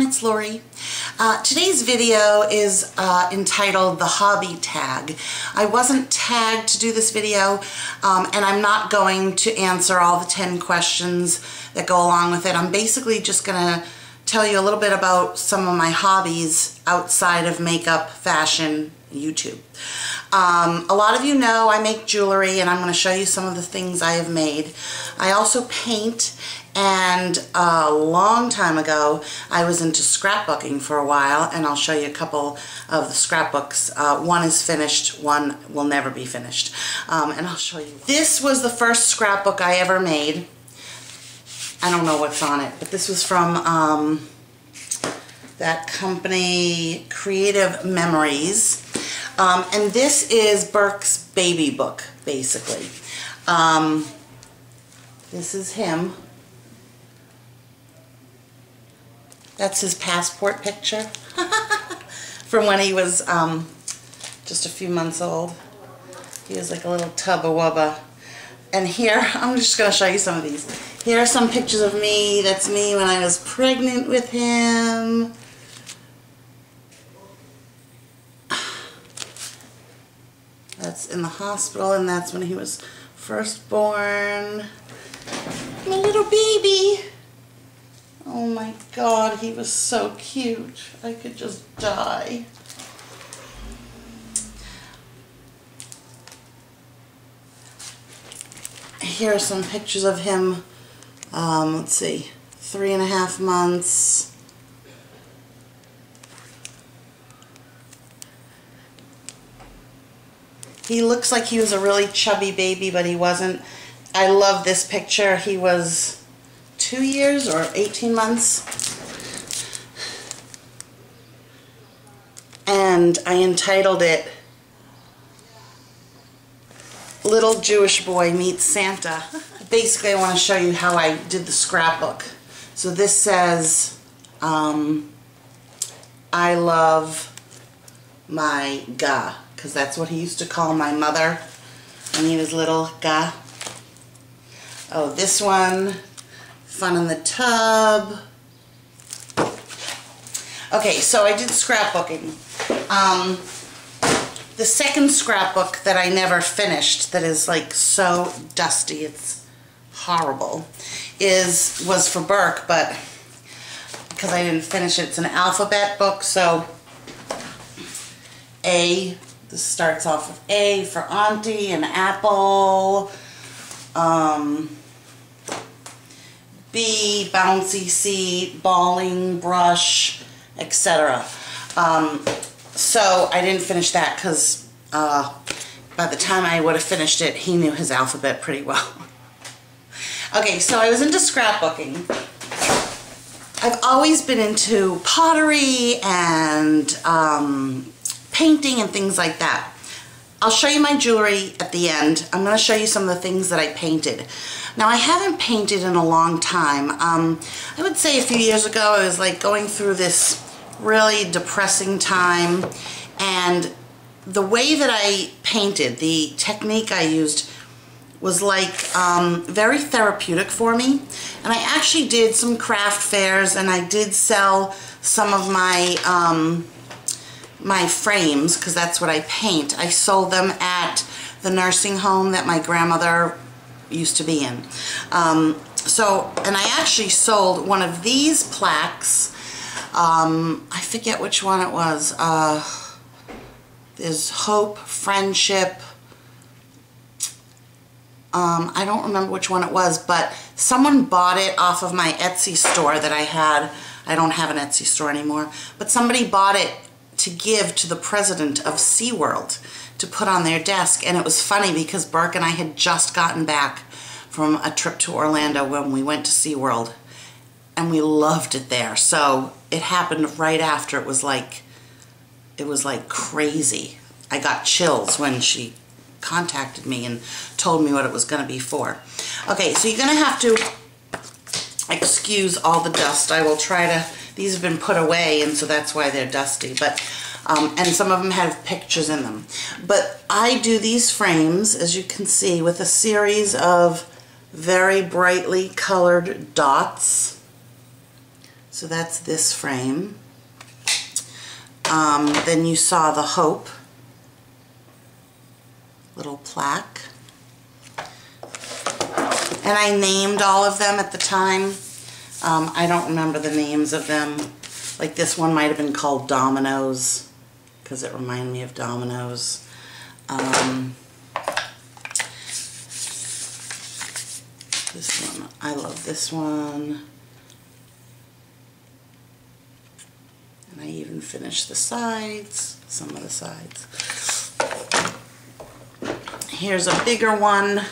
it's Lori. Today's video is entitled The Hobby Tag. I wasn't tagged to do this video, and I'm not going to answer all the 10 questions that go along with it. I'm basically just going to tell you a little bit about some of my hobbies outside of makeup, fashion, YouTube. A lot of you know I make jewelry, and I'm going to show you some of the things I have made. I also paint, and a long time ago I was into scrapbooking for a while, and I'll show you a couple of the scrapbooks. One is finished, one will never be finished, and I'll show you. This was the first scrapbook I ever made. I don't know what's on it, but this was from that company, Creative Memories. And this is Burke's baby book, basically. This is him. That's his passport picture from when he was just a few months old. He was like a little tubba wubba. And here, I'm just going to show you some of these. Here are some pictures of me. That's me when I was pregnant with him. That's in the hospital, and that's when he was first born. My little baby. Oh my God, he was so cute. I could just die. Here are some pictures of him, let's see, 3.5 months. He looks like he was a really chubby baby, but he wasn't. I love this picture. He was 2 years or 18 months. And I entitled it Little Jewish Boy Meets Santa. Basically, I want to show you how I did the scrapbook. So this says, I love my ga, because that's what he used to call my mother when he was little, ga. Oh, this one, fun in the tub. Okay, so I did scrapbooking. The second scrapbook that I never finished, that is like so dusty, it's horrible, was for Burke, but because I didn't finish it, it's an alphabet book. So A, this starts off with A for Auntie and Apple. B, bouncy seat, balling, brush, etc. So I didn't finish that because by the time I would have finished it, he knew his alphabet pretty well. Okay, so I was into scrapbooking. I've always been into pottery and painting and things like that. I'll show you my jewelry at the end. I'm going to show you some of the things that I painted. Now, I haven't painted in a long time. I would say a few years ago I was like going through this really depressing time, and the way that I painted, the technique I used, was like very therapeutic for me. And I actually did some craft fairs, and I did sell some of my my frames, because that's what I paint. I sold them at the nursing home that my grandmother used to be in. And I actually sold one of these plaques. I forget which one it was. There's hope, friendship. I don't remember which one it was, but someone bought it off of my Etsy store that I had. I don't have an Etsy store anymore, but somebody bought it to give to the president of SeaWorld to put on their desk. And it was funny because Burke and I had just gotten back from a trip to Orlando when we went to SeaWorld, and we loved it there. So it happened right after. It was like crazy. I got chills when she contacted me and told me what it was going to be for. Okay, so you're going to have to excuse all the dust. I will try to, these have been put away, and so that's why they're dusty, but and some of them have pictures in them. But I do these frames, as you can see, with a series of very brightly colored dots. So that's this frame. Then you saw the Hope little plaque. And I named all of them at the time. I don't remember the names of them. Like this one might have been called Dominoes because it reminded me of dominoes. This one, I love this one. And I even finished the sides, some of the sides. Here's a bigger one.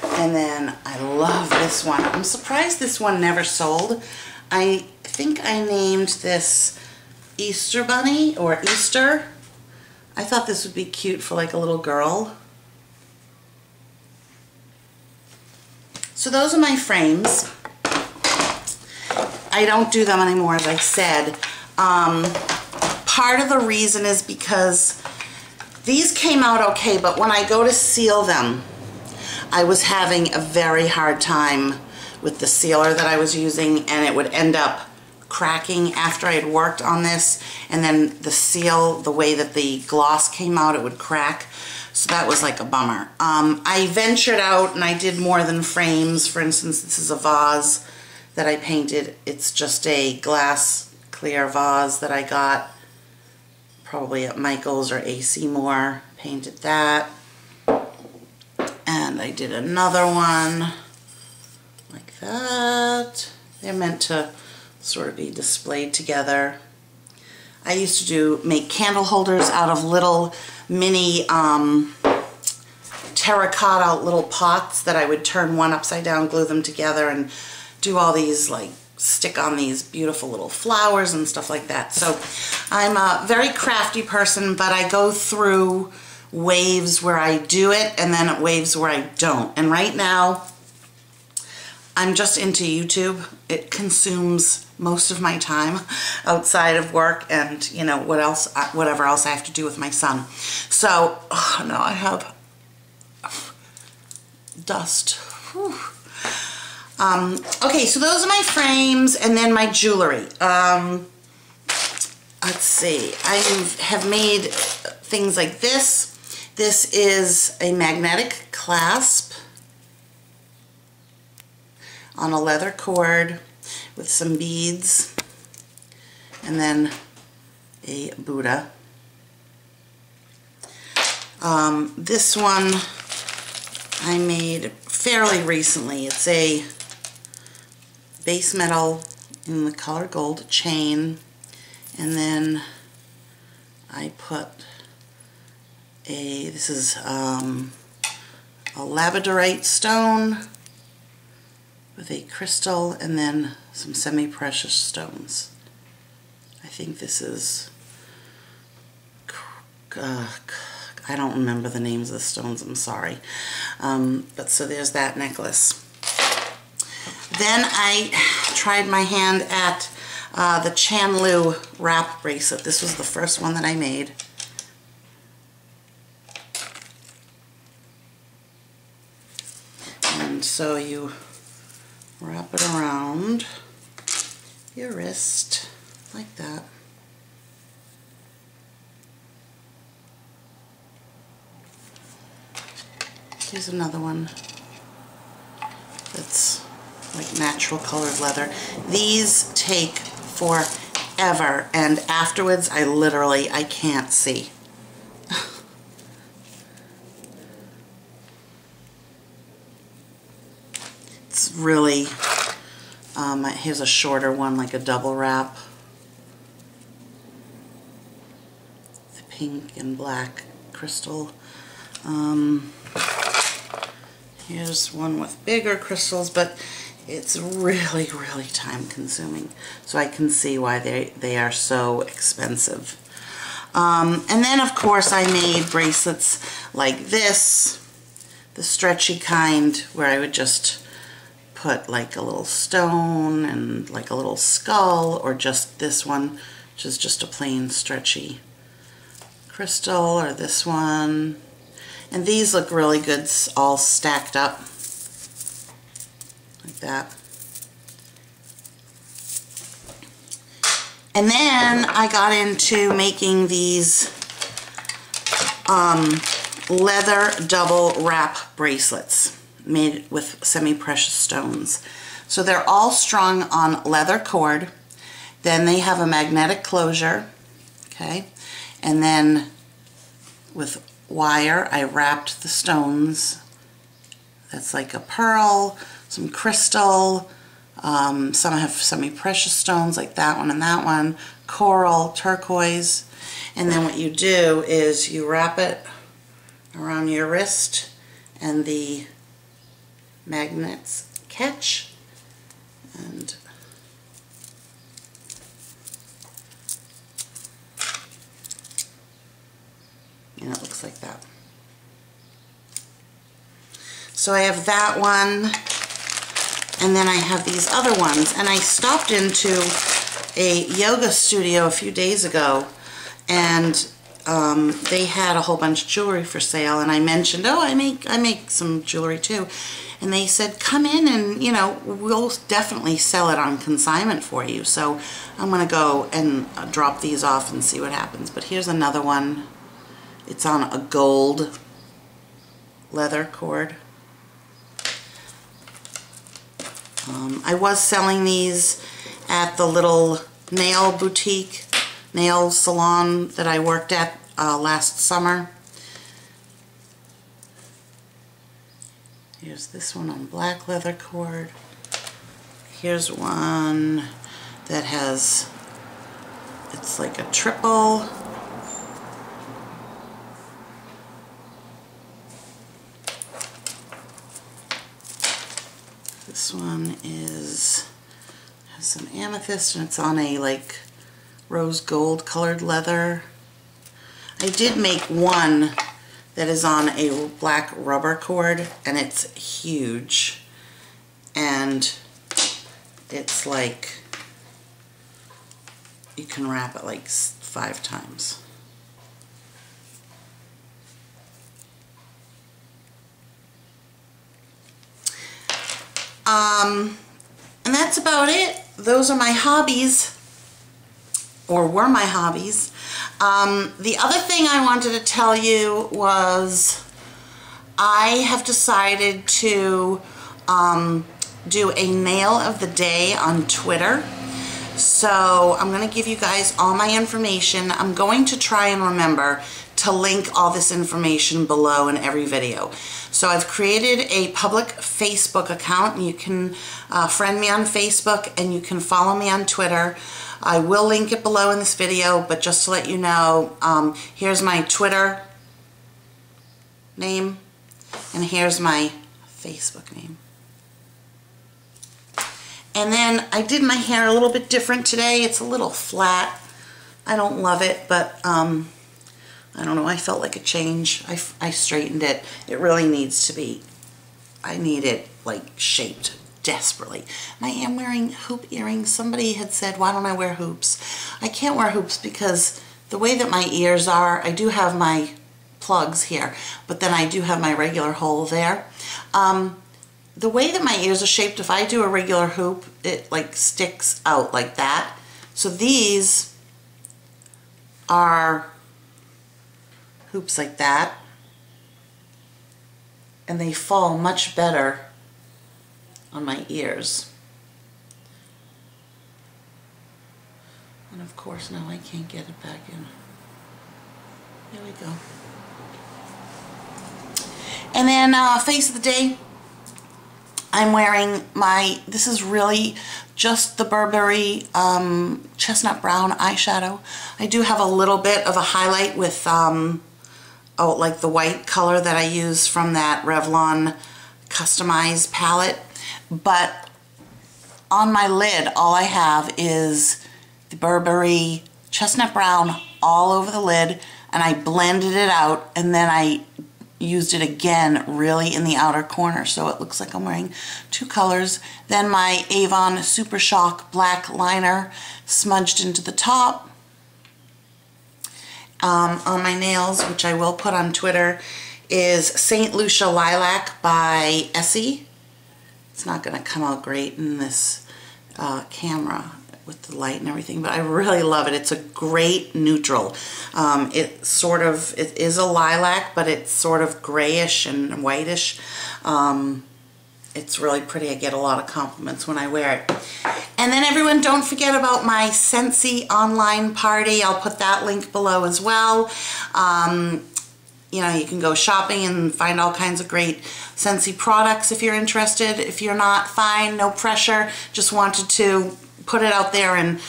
And then I love this one. I'm surprised this one never sold. I think I named this Easter Bunny or Easter. I thought this would be cute for like a little girl. So those are my frames. I don't do them anymore, as I said. Part of the reason is because these came out okay, but when I go to seal them, I was having a very hard time with the sealer that I was using, and it would end up cracking after I had worked on this, and then the seal, the way that the gloss came out, it would crack. So that was like a bummer. I ventured out and I did more than frames. For instance, this is a vase that I painted. It's just a glass clear vase that I got probably at Michael's or AC Moore. Painted that. And I did another one like that. They're meant to sort of be displayed together. I used to make candle holders out of little mini terracotta little pots that I would turn one upside down, glue them together, and do all these, like, stick on these beautiful little flowers and stuff like that. So I'm a very crafty person, but I go through waves where I do it and then waves where I don't. And right now, I'm just into YouTube. It consumes most of my time outside of work and, you know, whatever else I have to do with my son. So, oh, now I have dust. Whew. Okay, so those are my frames and then my jewelry. Let's see. I have made things like this. This is a magnetic clasp on a leather cord with some beads and then a Buddha. This one I made fairly recently. It's a base metal in the color gold chain, and then I put this is a labradorite stone with a crystal and then some semi-precious stones. I think this is, I don't remember the names of the stones, I'm sorry. But so there's that necklace. Then I tried my hand at the Chanlu wrap bracelet. This was the first one that I made. And so you wrap it around your wrist like that. Here's another one that's like natural colored leather. These take forever, and afterwards I can't see. It's really, here's a shorter one, like a double wrap. The pink and black crystal. Here's one with bigger crystals, but it's really, really time consuming. So I can see why they are so expensive. And then of course I made bracelets like this, the stretchy kind, where I would just put like a little stone and like a little skull, or just this one, which is just a plain stretchy crystal, or this one. And these look really good all stacked up like that. And then I got into making these leather double wrap bracelets made with semi-precious stones. So they're all strung on leather cord. Then they have a magnetic closure, okay? And then with wire, I wrapped the stones. That's like a pearl, some crystal, some have semi-precious stones like that one, coral, turquoise. And then what you do is you wrap it around your wrist and the magnets catch, and it looks like that. So I have that one, and then I have these other ones, and I stopped into a yoga studio a few days ago, and they had a whole bunch of jewelry for sale, and I mentioned, oh, I make some jewelry too. And they said, come in and, we'll definitely sell it on consignment for you. So I'm going to go and drop these off and see what happens. But here's another one. It's on a gold leather cord. I was selling these at the little nail boutique, nail salon that I worked at last summer. Here's this one on black leather cord. Here's one that has, it's like a triple. This one has some amethyst, and it's on a like rose gold colored leather. I did make one that is on a black rubber cord, and it's huge, and it's like you can wrap it like 5 times. And that's about it. Those are my hobbies, or were my hobbies. The other thing I wanted to tell you was I have decided to do a nail of the day on Twitter. So I'm going to give you guys all my information. I'm going to try and remember to link all this information below in every video. So I've created a public Facebook account, and you can friend me on Facebook, and you can follow me on Twitter. I will link it below in this video, but just to let you know, here's my Twitter name, and here's my Facebook name. And then I did my hair a little bit different today. It's a little flat. I don't love it, but I don't know, I felt like a change. I straightened it. It really needs to be, I need it like shaped desperately. And I am wearing hoop earrings. Somebody had said, why don't I wear hoops? I can't wear hoops because the way that my ears are, I do have my plugs here, but then I do have my regular hole there. The way that my ears are shaped, if I do a regular hoop, it like sticks out like that. So these are hoops like that, and they fall much better on my ears. And of course now I can't get it back in. There we go. And then face of the day, I'm wearing my, this is really just the Burberry chestnut brown eyeshadow. I do have a little bit of a highlight with like the white color that I use from that Revlon customized palette, but on my lid all I have is the Burberry chestnut brown all over the lid, and I blended it out, and then I used it again really in the outer corner, so it looks like I'm wearing 2 colors. Then my Avon Super Shock black liner smudged into the top, on my nails, which I will put on Twitter, is St. Lucia Lilac by Essie. It's not going to come out great in this camera with the light and everything, but I really love it. It's a great neutral. It is a lilac, but it's sort of grayish and whitish. It's really pretty. I get a lot of compliments when I wear it. And then everyone, don't forget about my Scentsy online party. I'll put that link below as well. You know, you can go shopping and find all kinds of great Scentsy products if you're interested. If you're not, fine, no pressure. Just wanted to put it out there and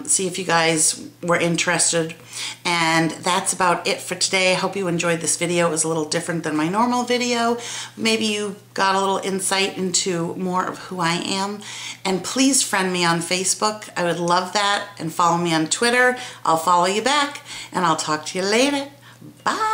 see if you guys were interested. And that's about it for today. I hope you enjoyed this video. It was a little different than my normal video. Maybe you got a little insight into more of who I am. And please friend me on Facebook. I would love that. And follow me on Twitter. I'll follow you back. And I'll talk to you later. Bye.